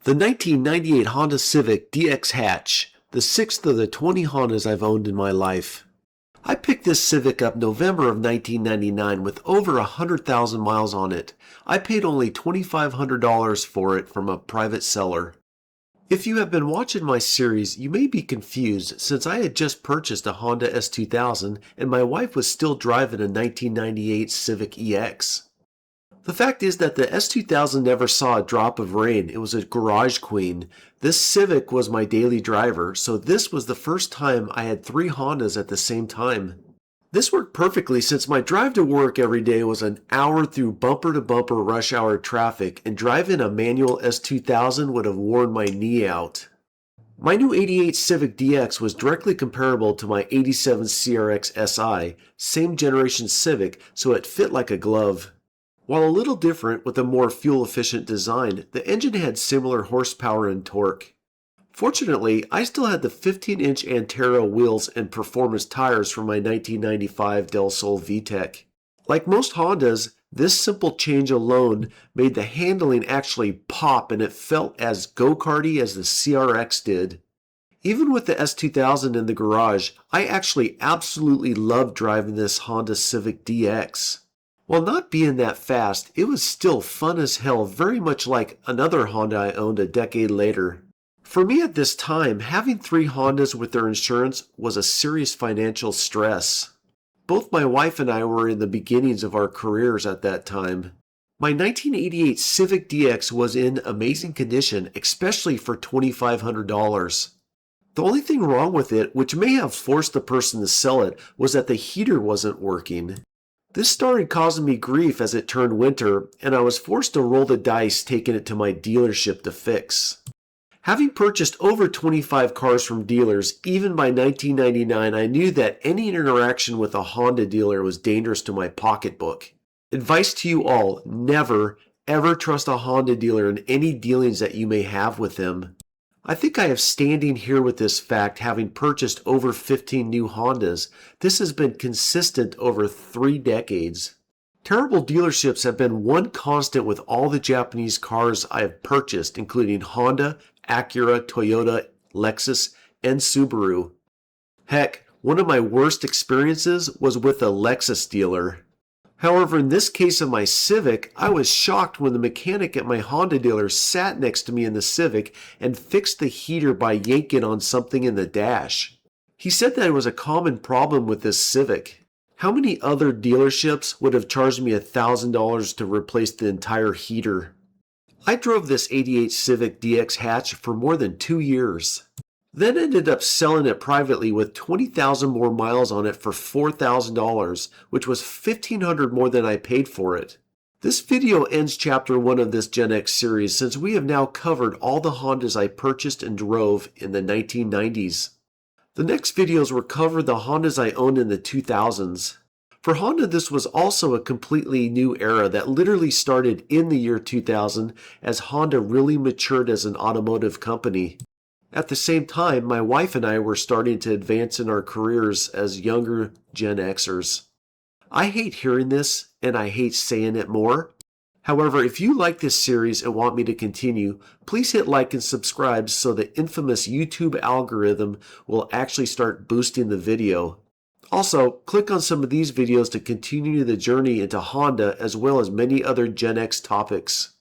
The 1998 Honda Civic DX Hatch, the sixth of the 20 Hondas I've owned in my life. I picked this Civic up November of 1999 with over 100,000 miles on it. I paid only $2,500 for it from a private seller. If you have been watching my series, you may be confused since I had just purchased a Honda S2000 and my wife was still driving a 1998 Civic EX. The fact is that the S2000 never saw a drop of rain. It was a garage queen. This Civic was my daily driver, so this was the first time I had three Hondas at the same time. This worked perfectly since my drive to work every day was an hour through bumper-to-bumper rush hour traffic, and driving a manual S2000 would have worn my knee out. My new 88 Civic DX was directly comparable to my 87 CRX SI, same generation Civic, so it fit like a glove. While a little different with a more fuel-efficient design, the engine had similar horsepower and torque. Fortunately, I still had the 15-inch Antero wheels and performance tires from my 1995 Del Sol VTEC. Like most Hondas, this simple change alone made the handling actually pop and it felt as go-karty as the CRX did. Even with the S2000 in the garage, I actually absolutely loved driving this Honda Civic DX. While not being that fast, it was still fun as hell, very much like another Honda I owned a decade later. For me at this time, having three Hondas with their insurance was a serious financial stress. Both my wife and I were in the beginnings of our careers at that time. My 1988 Civic DX was in amazing condition, especially for $2,500. The only thing wrong with it, which may have forced the person to sell it, was that the heater wasn't working. This started causing me grief as it turned winter, and I was forced to roll the dice taking it to my dealership to fix. Having purchased over 25 cars from dealers, even by 1999, I knew that any interaction with a Honda dealer was dangerous to my pocketbook. Advice to you all, never, ever trust a Honda dealer in any dealings that you may have with them. I think I have standing here with this fact, having purchased over 15 new Hondas. This has been consistent over 3 decades. Terrible dealerships have been one constant with all the Japanese cars I have purchased, including Honda, Acura, Toyota, Lexus, and Subaru. Heck, one of my worst experiences was with a Lexus dealer. However, in this case of my Civic, I was shocked when the mechanic at my Honda dealer sat next to me in the Civic and fixed the heater by yanking on something in the dash. He said that it was a common problem with this Civic. How many other dealerships would have charged me $1,000 to replace the entire heater? I drove this 88 Civic DX Hatch for more than 2 years. Then ended up selling it privately with 20,000 more miles on it for $4,000, which was $1,500 more than I paid for it. This video ends chapter 1 of this Gen X series since we have now covered all the Hondas I purchased and drove in the 1990s. The next videos will cover the Hondas I owned in the 2000s. For Honda, this was also a completely new era that literally started in the year 2000 as Honda really matured as an automotive company. At the same time, my wife and I were starting to advance in our careers as younger Gen Xers. I hate hearing this, and I hate saying it more. However, if you like this series and want me to continue, please hit like and subscribe so the infamous YouTube algorithm will actually start boosting the video. Also, click on some of these videos to continue the journey into Honda as well as many other Gen X topics.